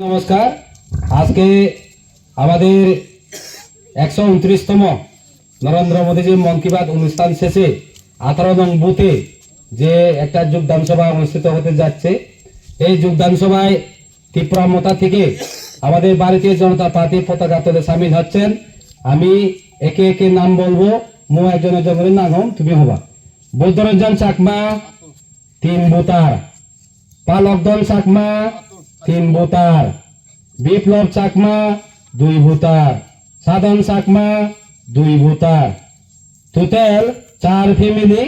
নমস্কার। আজকে আমাদের 129তম নরেন্দ্র মোদীজি মন কি বাত অনুষ্ঠান শেষে 18 নং বুথে যে একটা যোগদান সভা অনুষ্ঠিত হতে যাচ্ছে, এই যোগদান সভায় ত্রিপুরা মোতা থেকে আমাদের ভারতীয় জনতা পার্টির পতাকা তোলে সামিল হচ্ছেন। আমি একে একে নাম বলবো, মো একজন একজনের নাম হম তুমি হবা। বৌদ্ধরঞ্জন চাকমা 3 বুতার, পালকদন চাকমা 3 বুতার, বিপ্লব চাকমা 2 বুতার, সাধন চাকমা 2 বুতার, টোটাল 4 ফ্যামিলি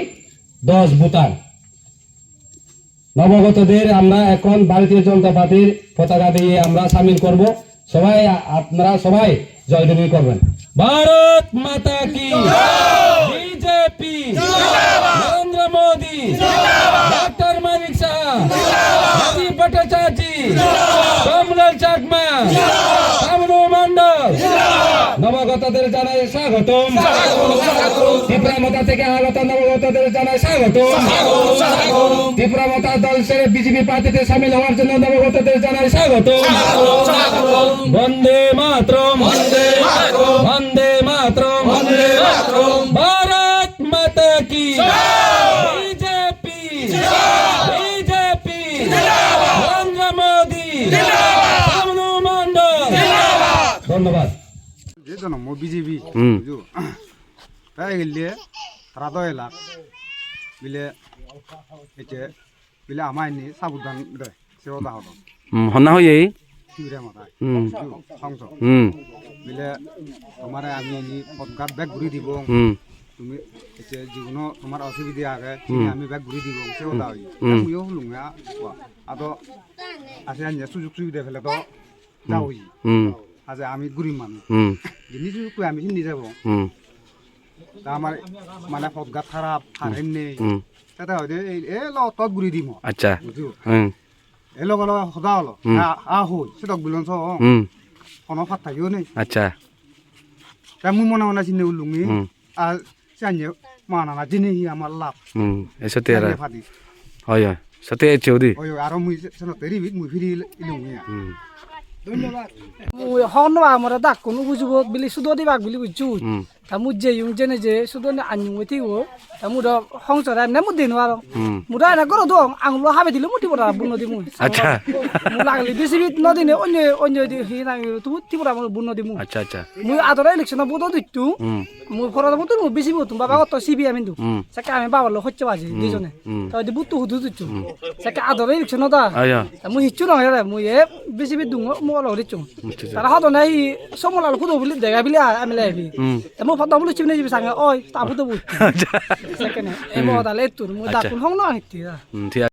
10 বুতার। নবগতদের আমরা এখন ভারতীয় জনতা পার্টির পতাকা দিয়ে আমরা সামিল করব। সবাই আপনারা সবাই জয়ধ্বনি করবেন। ভারত মাতা কি, বিজেপি, নরেন্দ্র মোদী, ডক্টর মানিক শাহ, রাজীব ভট্টাচার্য, কমলাল চাকমা, শামনু মন্ডল। নবগতদের জানাই স্বাগতম। ত্রিপুরা মোতা থেকে আগত নবগতদের জানাই স্বাগতম। ত্রিপুরা মোতা দল ছেড়ে বিজেপি পার্টিতে সামিল হওয়ার জন্য নবগতদের জানাই স্বাগতম। বন্দে মাতরম, বন্দে মাতরম, ভারত মাতা কি, বিজেপি, বিজেপি, নরেন্দ্র মোদী, শামনু মন্ডল। ধন্যবাদ। মো বিজেপি তাই গেলে তারা তো এলাক বিলে এতে বিলে আমায় নি সাবধান দে সেও দাও হন্না হয়ে শিবিরে মাথায় সংসদ বিলে তোমার আমি নি পদকার ব্যাগ ঘুরি দিব, তুমি এতে যিকোনো তোমার অসুবিধা আগে আমি ব্যাগ ঘুরি দিব সেও দাও আমিও লুঙ্গা আদো আছে আনি সুযোগ সুবিধা ফেলে তো যাও আজ আমি গরিব মানুষ জিনিস আমি চিনি যাব তা আমার মানে পদগাত খারাপ হারেন নেই তাতে হয়তো এ তত ঘুরি দিম। আচ্ছা এ লগে লগে সদা হলো হই সে তক বিলন কোনো ফাট থাকিও নেই। আচ্ছা তা মুই মনে মনে চিনি উলুঙি আর চাইনি মানা না জিনি আমার লাভ এসতে আর ফাটি হয় হয় সতে চৌধুরী ওই আর মুই সেন তেরিবিত মুই ফিরি ইলুঙি। মুই হন আমার দাক কোনো বুঝব বিলি সুদ দিবাক বিলি বুঝু তা মুই যে ইউং জেনে যে সুদ আনি মতিও তা মুদ সংসার এনে মুদি নোয়ার মুদা এনে গরো দং আং লো হাবে দিলে মুটি পড়া বুন দি মুই। আচ্ছা মু লাগলি বেশি বিত নদিনে অন্য অন্য দি হি না তু ত্রিপুরা মু বুন দি মু। আচ্ছা আচ্ছা মুই আদরা ইলেকশন বুদ দিতু মুই ফরা বুত মু বেশি বুত বাবা কত সিবি আমি দু সাকে আমি বাবা লো হচ্ছে বাজি দুজনে তা দি বুত হুদু দিতু সাকে আদরা ইলেকশন দা আয়া মুই হিচু না রে মুই এ বেশি বিত দু মু লো দিতু তারা হতো নাই সমলাল খুদো বিলি দেখা বিলি আমি লাইবি এমো ফটো বলি চিনে যাবি সাঙ্গে ওই তাবু তো বুঝ সেখানে এমো দালে তুর মু দাকুন হং না হিতি ঠিক